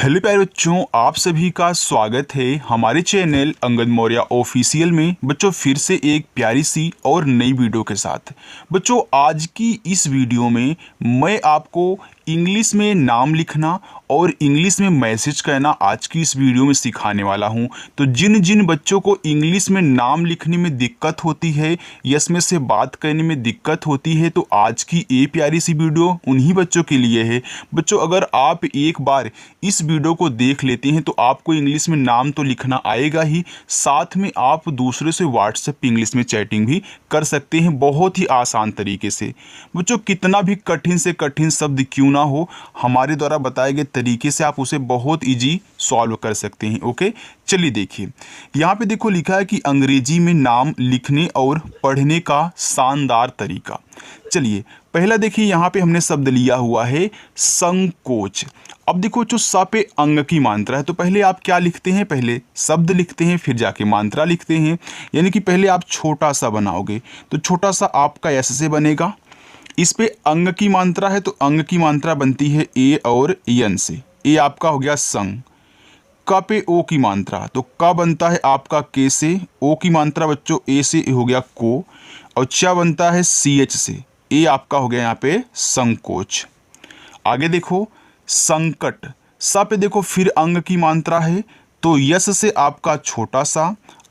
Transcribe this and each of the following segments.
Hello प्यारे बच्चों, आप सभी का स्वागत है हमारे चैनल अंगद मौर्य ऑफिशियल में। बच्चों फिर से एक प्यारी सी और नई वीडियो के साथ। बच्चों आज की इस वीडियो में मैं आपको इंग्लिश में नाम लिखना और इंग्लिश में मैसेज करना आज की इस वीडियो में सिखाने वाला हूं। तो जिन जिन बच्चों को इंग्लिश में नाम लिखने में दिक्कत होती है, यस में से बात करने में दिक्कत होती है, तो आज की ये प्यारी सी वीडियो उन्हीं बच्चों के लिए है। बच्चों अगर आप एक बार इस वीडियो को देख लेते हैं तो आपको इंग्लिश में नाम तो लिखना आएगा ही, साथ में आप दूसरे से व्हाट्सएप पे इंग्लिश में चैटिंग भी कर सकते हैं बहुत ही आसान तरीके से। बच्चों कितना भी कठिन से कठिन शब्द क्यों ना हो, हमारे द्वारा बताए गए तरीके से आप उसे बहुत इजी सॉल्व कर सकते हैं। ओके, चलिए देखिए यहाँ पे देखो लिखा है कि अंग्रेजी में नाम लिखने और पढ़ने का शानदार तरीका। चलिए पहला देखिए यहाँ पे हमने शब्द लिया हुआ है संकोच। अब देखो जो स पे अंग की मात्रा है, तो पहले आप क्या लिखते हैं, पहले शब्द लिखते हैं फिर जाके मात्रा लिखते हैं। यानी कि पहले आप छोटा सा बनाओगे तो छोटा सा आपका ऐसे से बनेगा। इस पे अंग की मात्रा है तो अंग की मात्रा बनती है ए और यन से। ए आपका हो गया संग। क पे ओ की मात्रा, तो क बनता है आपका के से। ओ की मात्रा बच्चों ए से हो गया को, और च बनता है सी एच से। ए आपका हो गया यहाँ पे संकोच। आगे देखो संकट। स पे देखो फिर अंग की मात्रा है तो यस से आपका छोटा सा,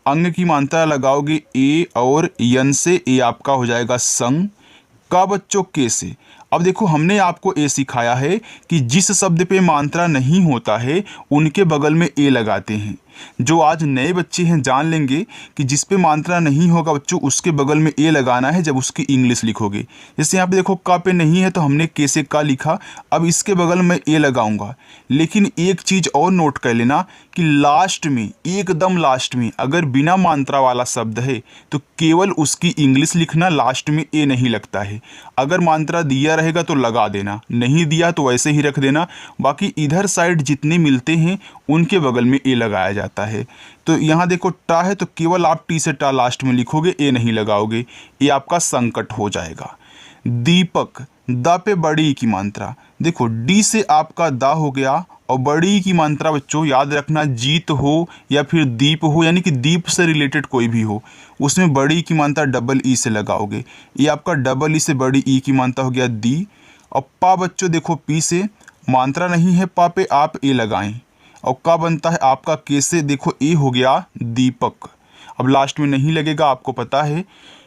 अंग की मात्रा लगाओगे ए और यन से, ए आपका हो जाएगा संग। का बच्चों के से। अब देखो हमने आपको ए सिखाया है कि जिस शब्द पे मात्रा नहीं होता है उनके बगल में ए लगाते हैं। जो आज नए बच्चे हैं जान लेंगे कि जिस पे मात्रा नहीं होगा बच्चों उसके बगल में ए लगाना है जब उसकी इंग्लिश लिखोगे। जैसे यहाँ पे देखो का पे नहीं है तो हमने के से का लिखा, अब इसके बगल में ए लगाऊंगा। लेकिन एक चीज़ और नोट कर लेना कि लास्ट में, एकदम लास्ट में अगर बिना मात्रा वाला शब्द है तो केवल उसकी इंग्लिश लिखना, लास्ट में ए नहीं लगता है। अगर मात्रा दिया रहेगा तो लगा देना, नहीं दिया तो वैसे ही रख देना। बाकी इधर साइड जितने मिलते हैं उनके बगल में ए लगाया जाता है। तो यहाँ देखो टा है तो केवल आप टी से टा लास्ट में लिखोगे, ए नहीं लगाओगे, ये आपका संकट हो जाएगा। दीपक। द पे बड़ी ई की मात्रा, देखो डी से आपका दा हो गया और बड़ी ई की मात्रा बच्चों याद रखना जीत हो या फिर दीप हो, यानी कि दीप से रिलेटेड कोई भी हो उसमें बड़ी ई की मात्रा डबल ई से लगाओगे। ये आपका डबल ई से बड़ी ई की मात्रा हो गया दी। और पा बच्चों देखो पी से मात्रा नहीं है, पा पे आप ए लगाएं। और का बनता है आपका के से, देखो ए हो गया दीपक। अब लास्ट में नहीं लगेगा आपको पता है।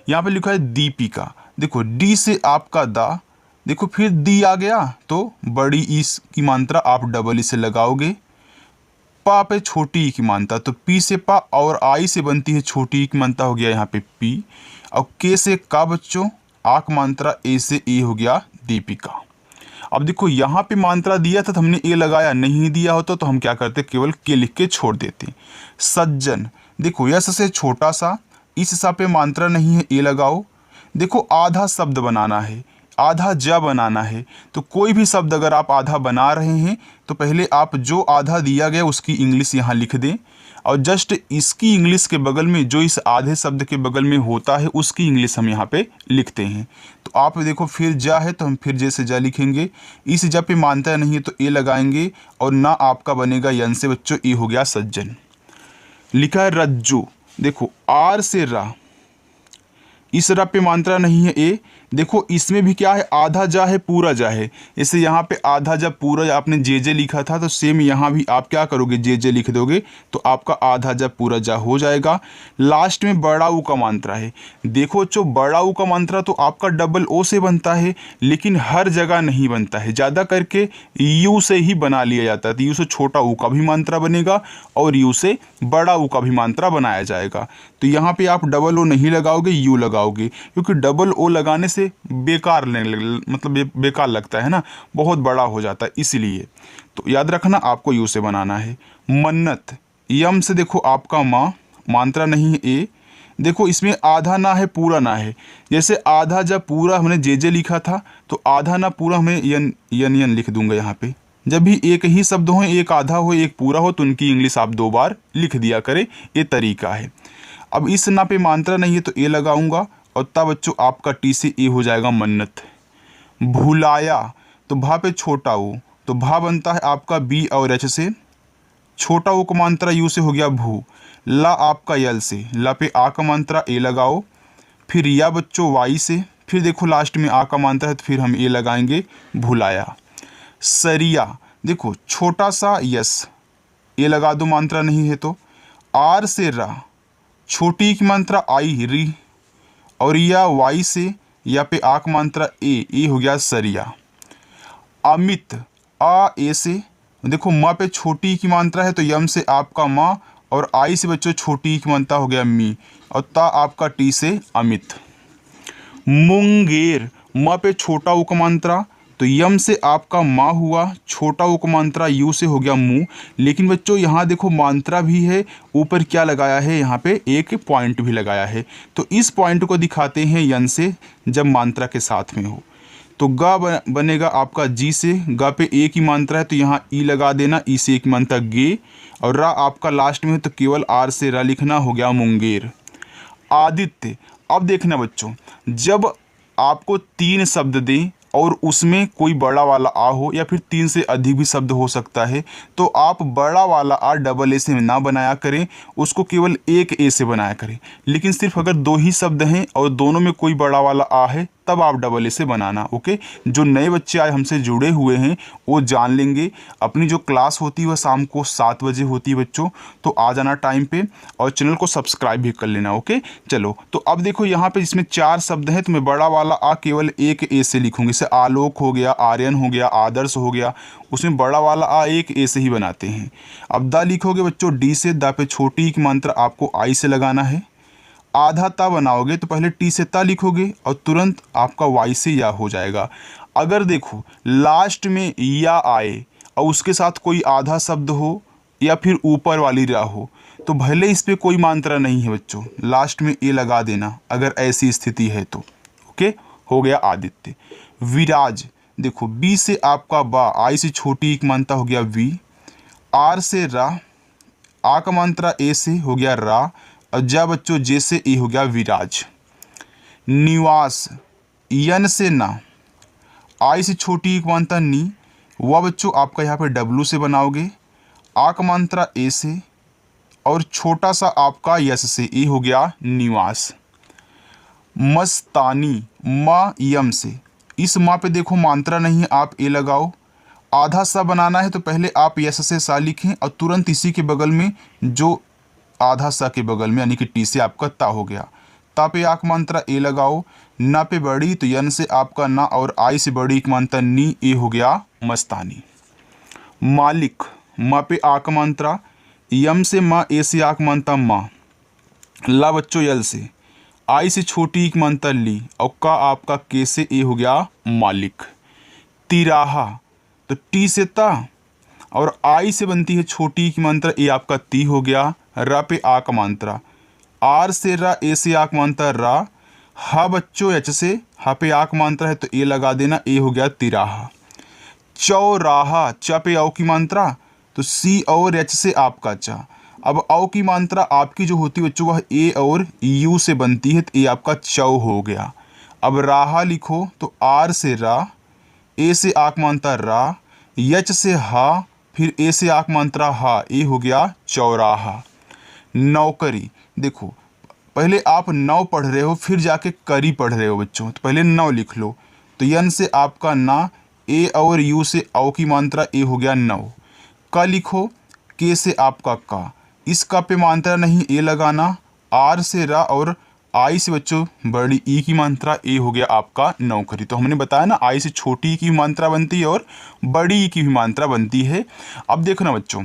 यहाँ पे लिखा है दीपिका, देखो डी से आपका दा, देखो फिर दी आ गया तो बड़ी ई की मात्रा आप डबल ई से लगाओगे। पा पे छोटी ई की मात्रा, तो पी से पा और आई से बनती है छोटी ई की मात्रा हो गया यहाँ पे पी। और के से का बच्चों आक मात्रा, ए से ए हो गया दीपिका। अब देखो यहाँ पे मात्रा दिया था तो हमने ए लगाया, नहीं दिया होता तो हम क्या करते, केवल के लिख के छोड़ देते। सज्जन। देखो यस से छोटा सा, इस सा पे मात्रा नहीं है, ए लगाओ। देखो आधा शब्द बनाना है, आधा ज बनाना है, तो कोई भी शब्द अगर आप आधा बना रहे हैं तो पहले आप जो आधा दिया गया उसकी इंग्लिश यहाँ लिख दें, और जस्ट इसकी इंग्लिश के बगल में जो इस आधे शब्द के बगल में होता है उसकी इंग्लिश हम यहाँ पे लिखते हैं। तो आप देखो फिर जा है तो हम फिर जैसे जा लिखेंगे, इस जा पे मानता नहीं है तो ए लगाएंगे, और ना आपका बनेगा यन से बच्चों, ए हो गया सज्जन। लिखा है रज्जू, देखो आर से रा, इस रा पे मात्रा नहीं है ए, देखो इसमें भी क्या है आधा जा है पूरा जा है। जैसे यहाँ पे आधा जा पूरा आपने जे लिखा था तो सेम यहाँ भी आप क्या करोगे जे लिख दोगे तो आपका आधा जा पूरा जा हो जाएगा। लास्ट में बड़ा ऊ का मात्रा है, देखो जो बड़ा ऊ का मात्रा तो आपका डबल ओ से बनता है, लेकिन हर जगह नहीं बनता है, ज़्यादा करके यू से ही बना लिया जाता है। तो यू से छोटा ऊ का भी मात्रा बनेगा और यू से बड़ा ऊ का भी मात्रा बनाया जाएगा। तो यहाँ पे आप डबल ओ नहीं लगाओगे, यू लगाओगे, क्योंकि डबल ओ लगाने से बेकार मतलब बेकार लगता है ना, बहुत बड़ा हो जाता है इसलिए। तो याद रखना आपको यू से बनाना है। मन्नत। यम से देखो आपका माँ, मात्रा नहीं है ए, देखो इसमें आधा ना है पूरा ना है। जैसे आधा जब पूरा हमने जे लिखा था तो आधा ना पूरा हमें यन यन यन लिख दूंगा यहाँ पे। जब भी एक ही शब्द हो, एक आधा हो एक पूरा हो, तो उनकी इंग्लिश आप 2 बार लिख दिया करें, ये तरीका है। अब इस ना पे मात्रा नहीं है तो ए लगाऊंगा, और तब बच्चों आपका टी से ए हो जाएगा मन्नत। भुलाया, तो भा पे छोटा हो, तो भा बनता है आपका बी और एच से, छोटा ऊ का मात्रा यू से हो गया भू, ला आपका यल से, ला पे आ का मात्रा ए लगाओ, फिर या बच्चों वाई से, फिर देखो लास्ट में आ का मात्रा है तो फिर हम ए लगाएंगे भुलाया। सरिया देखो छोटा सा यस, ए लगा दो मात्रा नहीं है तो, आर से रा, छोटी की मात्रा आई री, और या वाई से या पे आ का मात्रा ए हो गया सरिया। अमित आ ए से, देखो माँ पे छोटी की मात्रा है तो यम से आपका माँ, और आई से बच्चों छोटी की मात्रा हो गया मी, और ता आपका टी से अमित। मुंगेर माँ पे छोटा ऊ का मात्रा तो यम से आपका माँ हुआ, छोटा ऊ का मात्रा यू से हो गया मुँह, लेकिन बच्चों यहाँ देखो मात्रा भी है, ऊपर क्या लगाया है, यहाँ पे एक पॉइंट भी लगाया है, तो इस पॉइंट को दिखाते हैं यन से जब मात्रा के साथ में हो। तो गा बनेगा आपका जी से, गा पे ए की मात्रा है तो यहाँ ई लगा देना, ई से एक मात्रा गे, और रा आपका लास्ट में है तो केवल आर से रा लिखना, हो गया मुंगेर। आदित्य, अब देखना बच्चों, जब आपको 3 शब्द दें और उसमें कोई बड़ा वाला आ हो या फिर 3 से अधिक भी शब्द हो सकता है, तो आप बड़ा वाला आ डबल ए से ना बनाया करें, उसको केवल एक ए से बनाया करें। लेकिन सिर्फ अगर 2 ही शब्द हैं और दोनों में कोई बड़ा वाला आ है तब आप डबल ए से बनाना। ओके, जो नए बच्चे आज हमसे जुड़े हुए हैं वो जान लेंगे। अपनी जो क्लास होती है वह शाम को 7 बजे होती है बच्चों, तो आ जाना टाइम पे और चैनल को सब्सक्राइब भी कर लेना। ओके, चलो तो अब देखो यहाँ पे इसमें 4 शब्द हैं तो मैं बड़ा वाला आ केवल एक ए से लिखूँगी। जैसे आलोक हो गया, आर्यन हो गया, आदर्श हो गया, उसमें बड़ा वाला आ एक ए से ही बनाते हैं। अब दा लिखोगे बच्चों डी से, दा पे छोटी की मात्रा आपको आई से लगाना है। आधा ता बनाओगे तो पहले टी से ता लिखोगे और तुरंत आपका वाई से या हो जाएगा। अगर देखो लास्ट में या आए और उसके साथ कोई आधा शब्द हो या फिर ऊपर वाली रा हो तो भले इस पे कोई मात्रा नहीं है बच्चों, लास्ट में ए लगा देना अगर ऐसी स्थिति है तो। ओके, हो गया आदित्य। विराज, देखो बी से आपका बा, आई से छोटी एक मात्रा हो गया वी, आर से रा, आ का मात्रा ए से हो गया रा, और जा बच्चों जे से ए हो गया विराज। निवास, यन से ना, आई से छोटी एक मात्रा नी, वह बच्चों आपका यहाँ पे डब्लू से बनाओगे, आ का मात्रा ए से, और छोटा सा आपका यस से, ए हो गया निवास। मस्तानी, माँ यम से, इस माँ पे देखो मात्रा नहीं है, आप ए लगाओ। आधा सा बनाना है तो पहले आप यस से सा लिखें और तुरंत इसी के बगल में जो आधा सा के बगल में यानी कि टी से आपका ता हो गया। ता पे आक मात्रा ए लगाओ, ना पे बड़ी तो यन से आपका ना, और आई से बड़ी एक मात्रा नी, ए हो गया मस्तानी। मालिक, माँ पे आक मात्रा, यम से माँ, ए से आक मात्रा माँ, ला बच्चों यल से, आई से छोटी एक मात्रा ली, और का आपका के से ए हो गया मालिक। तिराहा, तो टी से ता और आई से बनती है छोटी की मात्रा, ए आपका ती हो गया। रा पे आ का मात्रा, आर से रा, ए से आ का मात्रा रा, हा बच्चों एच से, हा पे आ का मात्रा है तो ए लगा देना, ए हो गया तिराहा। चौराहा, च पे औ की मात्रा तो सी और एच से आपका चा। अब औ की मात्रा आपकी जो होती है बच्चों वह ए और यू से बनती है तो ए आपका चौ हो गया। अब राहा लिखो तो आर से रा, ए से आक मात्रा रा, यच से हा, फिर ए से आक मात्रा हा, ए हो गया चौराहा। नौकरी, देखो पहले आप नौ पढ़ रहे हो फिर जाके करी पढ़ रहे हो बच्चों, तो पहले नौ लिख लो। तो यन से आपका ना, ए और यू से औ की मात्रा ए हो गया नौ। का लिखो, के से आपका का, इसका पे मात्रा नहीं ए लगाना, आर से रा और आई से बच्चों बड़ी ई की मात्रा, ए हो गया आपका नौकरी। तो हमने बताया ना आई से छोटी ई की मात्रा बनती है और बड़ी ई की भी मात्रा बनती है। अब देखो ना बच्चों,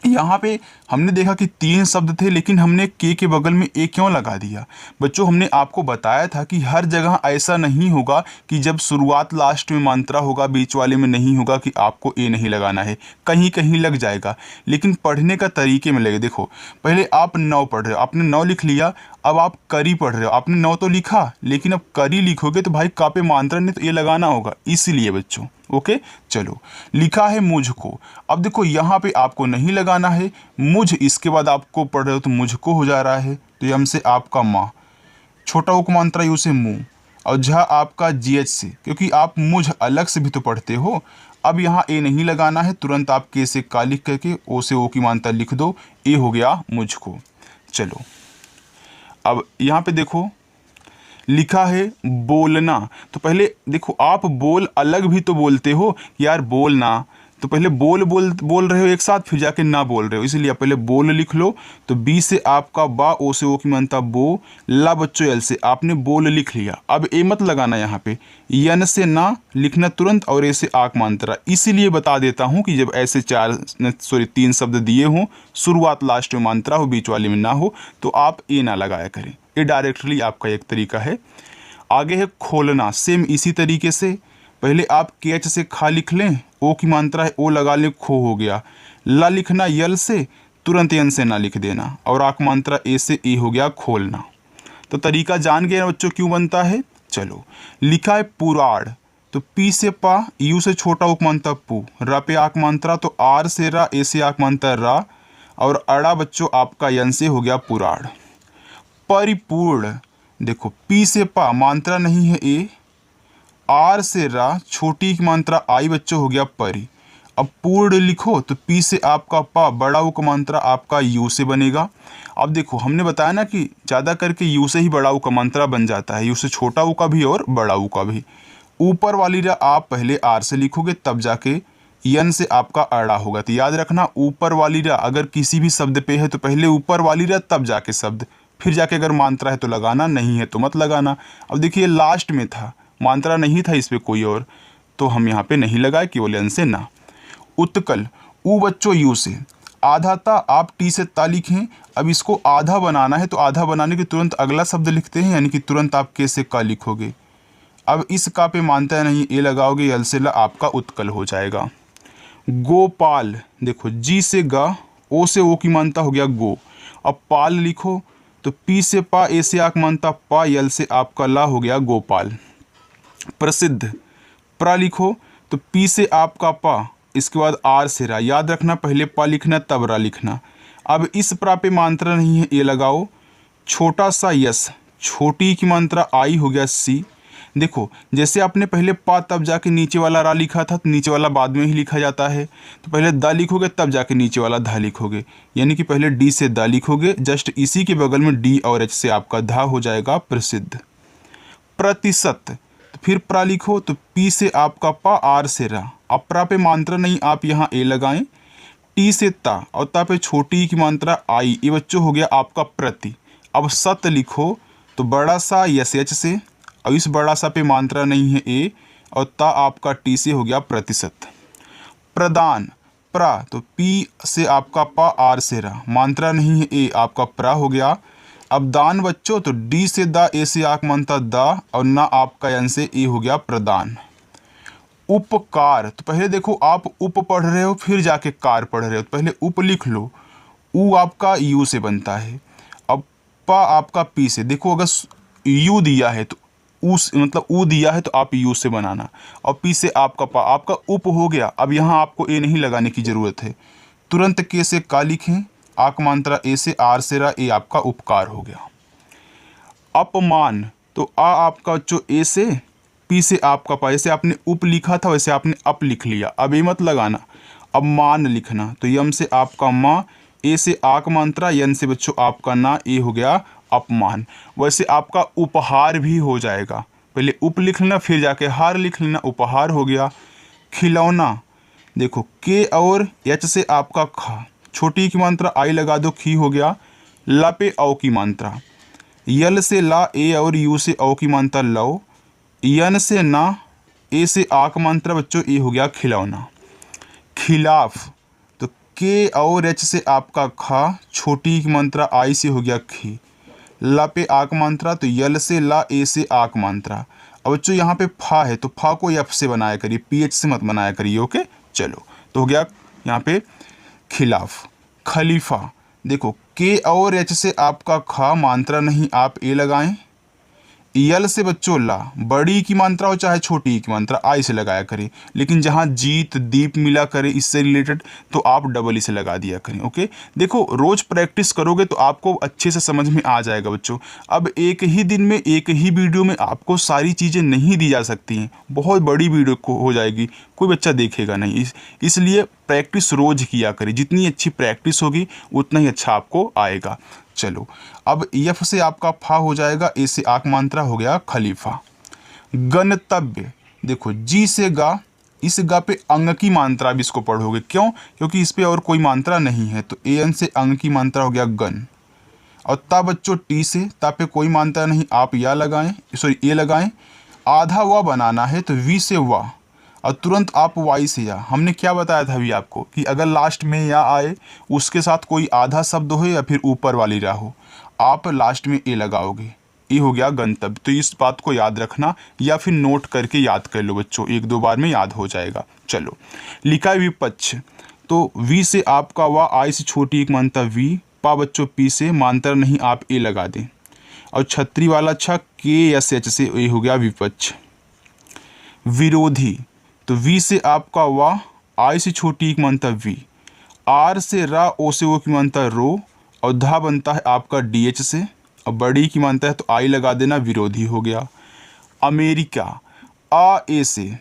यहाँ पे हमने देखा कि 3 शब्द थे लेकिन हमने के बगल में ए क्यों लगा दिया। बच्चों हमने आपको बताया था कि हर जगह ऐसा नहीं होगा कि जब शुरुआत लास्ट में मात्रा होगा बीच वाले में नहीं होगा कि आपको ए नहीं लगाना है, कहीं कहीं लग जाएगा लेकिन पढ़ने का तरीके में लगे। देखो पहले आप 9 पढ़ रहे हो, आपने 9 लिख लिया, अब आप करी पढ़ रहे हो, आपने 9 तो लिखा लेकिन अब करी लिखोगे तो भाई का पे मात्रा नहीं तो ये लगाना होगा, इसलिए बच्चों। ओके, चलो लिखा है मुझको। अब देखो यहाँ पे आपको नहीं लगाना है मुझ, इसके बाद आपको पढ़ रहे हो तो मुझको हो जा रहा है, तो यम से आपका माँ, छोटा उक मात्रा यू से मुँह, और झा आपका जी एच से, क्योंकि आप मुझ अलग से भी तो पढ़ते हो। अब यहाँ ए नहीं लगाना है, तुरंत आप के से का लिख करके ओ से ओ की मात्रा लिख दो, ए हो गया मुझको। चलो अब यहाँ पे देखो लिखा है बोलना, तो पहले देखो आप बोल अलग भी तो बोलते हो यार, बोलना तो पहले बोल रहे हो एक साथ, फिर जाके ना बोल रहे हो, इसलिए पहले बोल लिख लो। तो बी से आपका बा, ओ से ओ की मात्रा बो, ला बच्चों एल से आपने बोल लिख लिया। अब ए मत लगाना यहाँ पे, यन से ना लिखना तुरंत और ए से आक मात्रा। इसीलिए बता देता हूँ कि जब ऐसे 3 शब्द दिए हों, शुरुआत लास्ट में मात्रा हो, बीच वाले में ना हो, तो आप ए ना लगाया करें। ये डायरेक्टली आपका एक तरीका है। आगे है खोलना, सेम इसी तरीके से पहले आप के एच से खा लिख लें, ओ की मात्रा है ओ लगा लें, खो हो गया। ला लिखना यल से, तुरंत यन से ना लिख देना, और आक मात्रा ए से ए हो गया खोलना। तो तरीका जान गए बच्चों क्यों बनता है। चलो लिखा है पुराड़, तो पी से पा, यू से छोटा उक मात्रा पू, रा पे आक मात्रा, तो आर से रा, ए से आक मात्रा रा, और अड़ा बच्चों आपका यन से हो गया पुराड़। परिपूर्ण, देखो पी से पा मात्रा नहीं है ए, आर से रा, छोटी की मात्रा आई बच्चों हो गया परी। अब पूर्ण लिखो तो पी से आपका पा, बड़ा ऊ का मात्रा आपका यू से बनेगा। अब देखो हमने बताया ना कि ज़्यादा करके यू से ही बड़ा ऊ का मात्रा बन जाता है, यू से छोटा ऊ का भी और बड़ा ऊ का भी। ऊपर वाली रा आप पहले आर से लिखोगे, तब जाके यन से आपका अड़ा होगा। तो याद रखना ऊपर वाली रा अगर किसी भी शब्द पे है तो पहले ऊपर वाली रा, तब जाके शब्द, फिर जाके अगर मात्रा है तो लगाना, नहीं है तो मत लगाना। अब देखिए लास्ट में था, मात्रा नहीं था इस पे कोई और, तो हम यहाँ पे नहीं लगाए, केवल यन से ना। उत्कल, ऊ बच्चों यू से, आधा ता आप टी से ता लिखें। अब इसको आधा बनाना है, तो आधा बनाने के तुरंत अगला शब्द लिखते हैं, यानी कि तुरंत आप के से का लिखोगे। अब इस का पे मानता नहीं, ए लगाओगे, यल से ला, आपका उत्कल हो जाएगा। गोपाल, देखो जी से गा, ओ से ओ की मानता हो गया गो। अब पाल लिखो तो पी से पा, ए से आक मानता पा, यल से आपका ला हो गया गोपाल। प्रसिद्ध, प्रा लिखो तो पी से आपका पा, इसके बाद आर से रा, याद रखना पहले पा लिखना तब रा लिखना। अब इस प्रा पे मात्रा नहीं है, ए लगाओ। छोटा सा यस, छोटी की मात्रा आई हो गया सी। देखो जैसे आपने पहले पा तब जाके नीचे वाला रा लिखा था, तो नीचे वाला बाद में ही लिखा जाता है, तो पहले दा लिखोगे तब जाके नीचे वाला धा लिखोगे, यानी कि पहले डी से दा लिखोगे, जस्ट इसी के बगल में डी और एच से आपका धा हो जाएगा प्रसिद्ध। प्रतिशत, तो फिर प्रा लिखो तो पी से आपका पा, आर से रा। अब प्रा पे मात्रा नहीं, आप यहाँ ए लगाएं। टी से ता और ता पे छोटी की मात्रा आई, ये बच्चों हो गया आपका प्रति। अब सत लिखो तो बड़ा सा यस एच से, और इस बड़ा सा पे मात्रा नहीं है ए, और ता आपका टी से हो गया प्रतिशत। प्रदान, प्रा तो पी से आपका पा, आर से रा, मात्रा नहीं है ए, आपका प्रा हो गया। अब दान बच्चों तो डी से दा, ए से आक मानता दा, और ना आपका यन से ए हो गया प्रदान। उपकार, तो पहले देखो आप उप पढ़ रहे हो, फिर जाके कार पढ़ रहे हो, तो पहले उप लिख लो। ऊ आपका यू से बनता है। अब पा आपका पी से, देखो अगर यू दिया है तो उस मतलब ऊ दिया है तो आप यू से बनाना, और पी से आपका पा, आपका उप हो गया। अब यहाँ आपको ए नहीं लगाने की ज़रूरत है, तुरंत के से का लिखें, आक मात्रा ए से, आर से रा, ए आपका उपकार हो गया। अपमान, तो आ आपका बच्चों ए से, पी से आपका पा, जैसे आपने उप लिखा था वैसे आपने अप लिख लिया, अब ए मत लगाना। अब मान लिखना तो यम से आपका माँ, ए से आक मात्रा, यन से बच्चों आपका ना, ए हो गया अपमान। वैसे आपका उपहार भी हो जाएगा, पहले उप लिख लेना फिर जाके हार लिख लेना, उपहार हो गया। खिलौना, देखो के और एच से आपका खा, छोटी की मात्रा आई लगा दो, खी हो गया। ला पे औ की मात्रा, यल से ला, ए और यू से औ की मात्रा लो, यन से ना, ए से आक मात्रा बच्चों ए हो गया खिलौना। खिलाफ, तो के और एच से आपका खा, छोटी की मात्रा आई से हो गया खी। ला पे आक मात्रा तो यल से ला, ए से आक मात्रा। अब बच्चों यहाँ पे फा है तो फा को एफ से बनाया करिए, पी एच से मत बनाया करिए, ओके। चलो तो हो गया यहाँ पे खिलाफ। खलीफा, देखो के और एच से आपका खा, मात्रा नहीं, आप ए लगाएं। यल से बच्चों ला, बड़ी की मात्रा हो चाहे छोटी की मात्रा आई से लगाया करें, लेकिन जहाँ जीत दीप मिला करे इससे रिलेटेड तो आप डबल ई से लगा दिया करें। ओके, देखो रोज प्रैक्टिस करोगे तो आपको अच्छे से समझ में आ जाएगा बच्चों। अब एक ही दिन में एक ही वीडियो में आपको सारी चीज़ें नहीं दी जा सकती हैं, बहुत बड़ी वीडियो को हो जाएगी, कोई बच्चा देखेगा नहीं। इसलिए प्रैक्टिस रोज किया करें, जितनी अच्छी प्रैक्टिस होगी उतना ही अच्छा आपको आएगा। चलो, अब यफ से आपका फा हो जाएगा, ए से आक मात्रा हो गया खलीफा। गणतव्य, देखो जी से गा, इस गा पे अंग की मात्रा भी इसको पढ़ोगे, क्यों? क्योंकि इस पे और कोई मात्रा नहीं है, तो ए एन से अंग की मात्रा हो गया गन। और ता बच्चों टी से, ता पे कोई मात्रा नहीं, आप या लगाएं, सॉरी ए लगाएं। आधा वा बनाना है तो वी से वा, और तुरंत आप वाई से या। हमने क्या बताया था अभी आपको कि अगर लास्ट में या आए उसके साथ कोई आधा शब्द हो या फिर ऊपर वाली रा हो, आप लास्ट में ए लगाओगे। ये हो गया गंतव्य। तो इस बात को याद रखना या फिर नोट करके याद कर लो बच्चों, एक दो बार में याद हो जाएगा। चलो, लिखा है विपक्ष, तो वी से आपका वा, आई से छोटी एक मात्रा वी, पा बच्चों पी से मात्रा नहीं, आप ए लगा दें। और छतरी वाला अच्छा के एस एच से ए हो गया विपक्ष। विरोधी, तो वी से आपका वा, आई से छोटी एक मात्रा वी, आर से रा, ओ से ओ की मात्रा रो, और धा बनता है आपका डी एच से, और बड़ी की मात्रा है तो आई लगा देना, विरोधी हो गया। अमेरिका, आ ए से,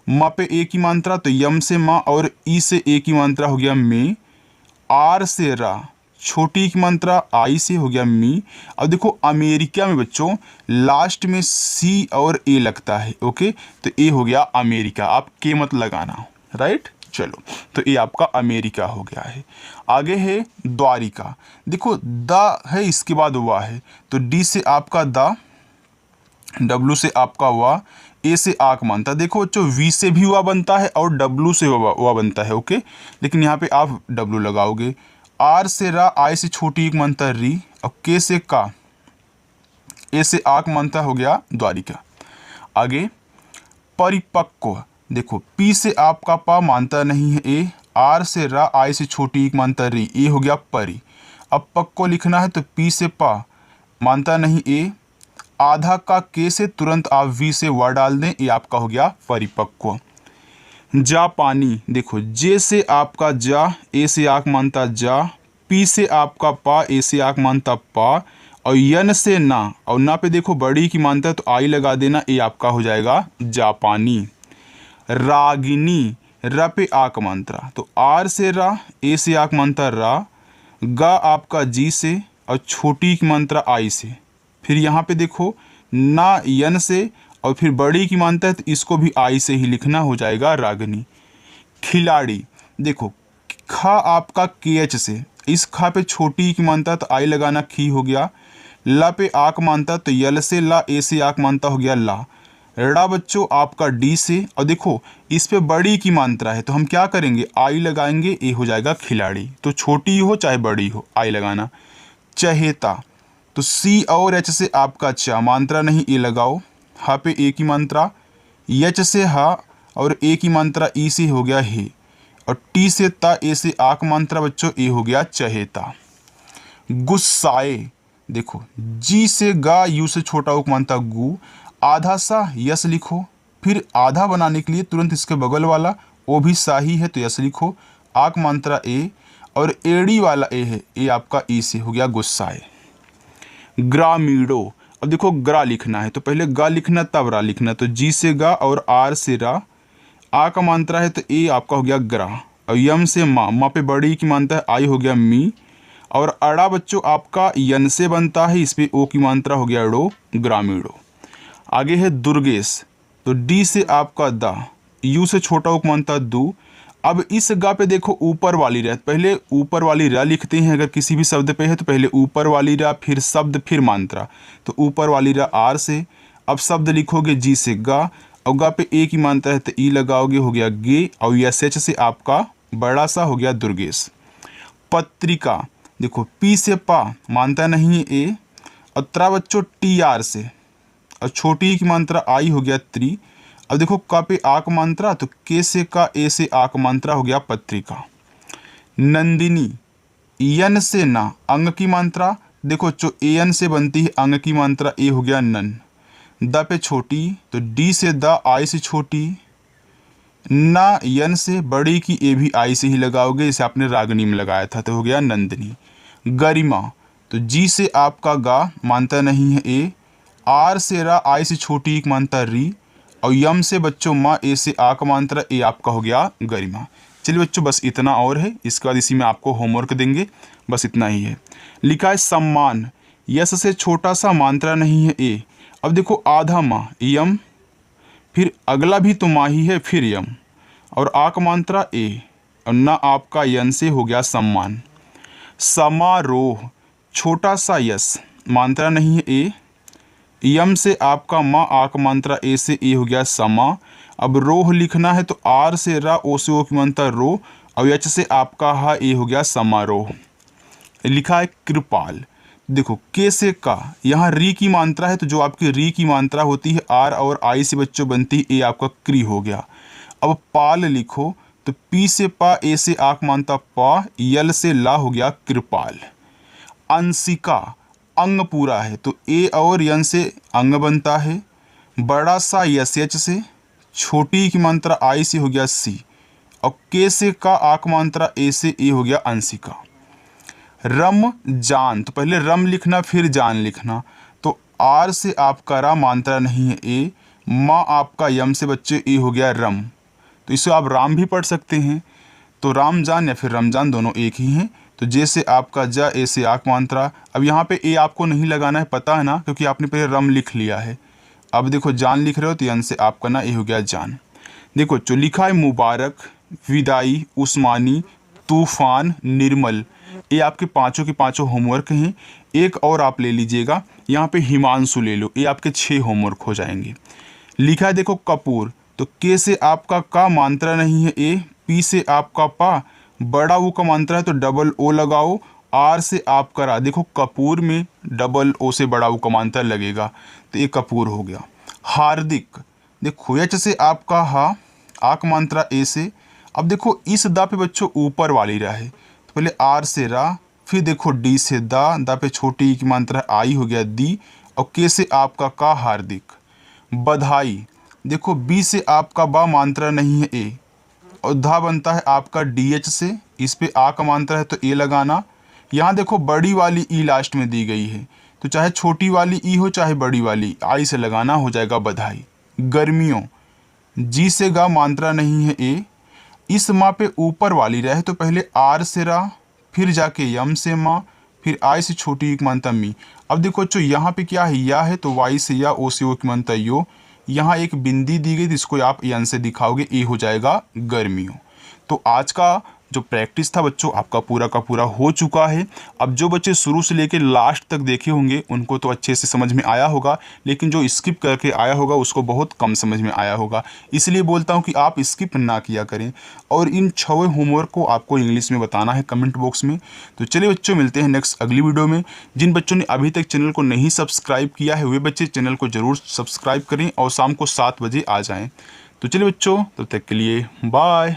मा पे ए की मात्रा तो यम से मा, और ई से ए की मात्रा हो गया में, आर से रा, छोटी की मात्रा आई से हो गया मी। अब देखो अमेरिका में बच्चों लास्ट में सी और ए लगता है। ओके, तो ए हो गया अमेरिका, आप के मत लगाना, राइट। चलो, तो ये आपका अमेरिका हो गया है। आगे है द्वारिका, देखो द है इसके बाद वा है, तो डी से आपका दा, डब्लू से आपका वा, ए से आक मानता। देखो बच्चों वी से भी वा बनता है और डब्लू से वा बनता है। ओके, लेकिन यहाँ पे आप डब्लू लगाओगे। आर से रा, आई से छोटी एक मानता री, और के से का, ए से आक मानता हो गया द्वारिका। आगे परिपक्व, देखो पी से आपका पा मानता नहीं है ए, आर से रा, आई से छोटी एक मानता री, ए हो गया परी। अब पक को लिखना है तो पी से पा मानता नहीं ए, आधा का के से तुरंत आप वी से वा डाल दें, ये आपका हो गया परिपक्व। जापानी, देखो जे से आपका जा, ए से आक मानता जा, पी से आपका पा, ए से आक मानता पा, और यन से ना, और ना पे देखो बड़ी की मानता तो आई लगा देना, ये आपका हो जाएगा जापानी। रागिनी, र पे आक मात्रा, तो आर से रा, ए से आक मात्रा रा, गा आपका जी से, और छोटी की मात्रा आई से। फिर यहाँ पे देखो ना यन से, और फिर बड़ी की मानता है तो इसको भी आई से ही लिखना, हो जाएगा रागिनी। खिलाड़ी, देखो खा आपका के एच से, इस खा पे छोटी की मानता तो आई लगाना, खी हो गया। ला पे आक मानता तो यल से ला, ए से आक मानता हो गया ला। रा बच्चों आपका डी से, और देखो इस पे बड़ी की मात्रा है तो हम क्या करेंगे, आई लगाएंगे, ए हो जाएगा खिलाड़ी। तो छोटी हो चाहे बड़ी हो आई लगाना। चहेता, तो सी और एच से आपका चा, मात्रा नहीं ए लगाओ, हा पे ए की मात्रा, एच से हा, और ए की मात्रा ई से हो गया हे, और टी से ता, ए से आक मात्रा बच्चों, ए हो गया चहेता। गुस्साए, देखो जी से गा, यू से छोटा उक मानता गु, आधा सा यस लिखो, फिर आधा बनाने के लिए तुरंत इसके बगल वाला वो भी सा ही है तो यस लिखो, आक मात्रा ए, और एड़ी वाला ए है, ए आपका ई से हो गया गुस्साए। ग्रामीणों, अब देखो ग्रा लिखना है तो पहले गा लिखना तब रा लिखना, तो जी से गा और आर से रा, आ का मात्रा है तो ए आपका हो गया ग्रा, और यम से मा पे बड़ी की मात्रा है, आई हो गया मी, और अड़ा बच्चों आपका यन से बनता है, इस पे ओ की मात्रा हो गया ड़ो, ग्रामीणों। आगे है दुर्गेश, तो डी से आपका दा, यू से छोटा उक मानता दू। अब इस गा पे देखो ऊपर वाली रा, पहले ऊपर वाली रा लिखते हैं, अगर किसी भी शब्द पे है तो पहले ऊपर वाली रा, फिर शब्द, फिर मात्रा, तो ऊपर वाली रा आर से। अब शब्द लिखोगे जी से गा, और गा पे ए की मात्रा है तो ई लगाओगे, हो गया गे, और यस एच से आपका बड़ा सा हो गया दुर्गेश। पत्रिका, देखो पी से पा मानता नहीं है ए, और त्रा बच्चों टी आर से, और छोटी की मात्रा आई हो गया त्री। अब देखो का पे आक मात्रा तो के से का, ए से आक मात्रा हो गया पत्रिका। नंदिनी, यन से ना, अंग की मात्रा देखो जो ए एन से बनती है अंग की मात्रा ए हो गया नन, द पे छोटी तो डी से द आई से छोटी, ना यन से बड़ी की ए भी आई से ही लगाओगे, जैसे आपने रागनी में लगाया था तो हो गया नंदिनी। गरिमा तो जी से आपका गा मानता नहीं है ए, आर से रा आई से छोटी एक मानता री, और यम से बच्चों माँ ए से आ का मात्रा ए आपका हो गया गरिमा। चलिए बच्चों बस इतना और है, इसके बाद इसी में आपको होमवर्क देंगे, बस इतना ही है। लिखा है सम्मान, यस से छोटा सा मात्रा नहीं है ए। अब देखो आधा माँ यम, फिर अगला भी तो माँ ही है, फिर यम, और आ का मात्रा ए, और ना आपका यन से हो गया सम्मान। समारोह छोटा सा यस मात्रा नहीं है ए, यम से आपका माँ आ का मात्रा ए से ए हो गया समा। अब रोह लिखना है तो आर से रा ओ से ओ की मात्रा रो, और एच से आपका हा ए हो गया समारोह। लिखा है कृपाल, देखो के से का, यहाँ री की मात्रा है तो जो आपकी री की मात्रा होती है आर और आई से बच्चों बनती है ए आपका क्री हो गया। अब पाल लिखो तो पी से पा ए से आक मानता पा, यल से ला हो गया कृपाल। अंशिका अंग पूरा है तो ए और यन से अंग बनता है, बड़ा सा यस एच से, छोटी की मात्रा आई से हो गया सी, और के से का आक मात्रा ए से ए हो गया अंशिका। रम जान तो पहले रम लिखना फिर जान लिखना, तो आर से आपका रा मात्रा नहीं है ए, माँ आपका यम से बच्चे ए हो गया रम, तो इसे आप राम भी पढ़ सकते हैं, तो रामजान या फिर रमजान दोनों एक ही हैं। तो जैसे आपका जा ए से आक मात्रा, अब यहाँ पे ए आपको नहीं लगाना है, पता है ना, क्योंकि आपने पहले रम लिख लिया है। अब देखो जान लिख रहे हो तो यन से आपका ना ए हो गया जान। देखो जो लिखा है मुबारक, विदाई, उस्मानी, तूफान, निर्मल, ये आपके पाँचों के पाँचों होमवर्क हैं। एक और आप ले लीजिएगा, यहाँ पे हिमांशु ले लो, ये आपके 6 होमवर्क हो जाएंगे। लिखा है देखो कपूर, तो के से आपका का मात्रा नहीं है ए, पी से आपका पा, बड़ा ओ का मात्रा है तो डबल ओ लगाओ, आर से आप करा, देखो कपूर में डबल ओ से बड़ा ओ का मात्रा लगेगा तो ये कपूर हो गया। हार्दिक, देखो एच से आपका हा, आक मात्रा ए से। अब देखो इस दा पे बच्चों ऊपर वाली रा है तो पहले आर से रा, फिर देखो डी से दा पे छोटी की मात्रा आई हो गया दी, और के से आपका का हार्दिक। बधाई, देखो बी से आपका बा मात्रा नहीं है ए, और धा बनता है आपका डी एच से, इस पे आ का मात्रा है तो ए लगाना। यहाँ देखो बड़ी वाली ई लास्ट में दी गई है, तो चाहे छोटी वाली ई हो चाहे बड़ी वाली आई से लगाना, हो जाएगा बधाई। गर्मियों, जी से गा मात्रा नहीं है ए, इस माँ पे ऊपर वाली रहे तो पहले आर से रा, फिर जाके यम से माँ, फिर आई से छोटी एक मात्रा मी। अब देखो जो यहाँ पे क्या है, या है तो वाई से या, ओ से ओ की मात्रा यो, यहाँ एक बिंदी दी गई जिसको आप यन से दिखाओगे, ए हो जाएगा गर्मियों। तो आज का जो प्रैक्टिस था बच्चों आपका पूरा का पूरा हो चुका है। अब जो बच्चे शुरू से लेकर लास्ट तक देखे होंगे उनको तो अच्छे से समझ में आया होगा, लेकिन जो स्किप करके आया होगा उसको बहुत कम समझ में आया होगा। इसलिए बोलता हूँ कि आप स्किप ना किया करें, और इन 6 होमवर्क को आपको इंग्लिश में बताना है कमेंट बॉक्स में। तो चलिए बच्चों, मिलते हैं नेक्स्ट अगली वीडियो में। जिन बच्चों ने अभी तक चैनल को नहीं सब्सक्राइब किया है वे बच्चे चैनल को ज़रूर सब्सक्राइब करें और शाम को 7 बजे आ जाएँ। तो चलिए बच्चों, तब तक के लिए बाय।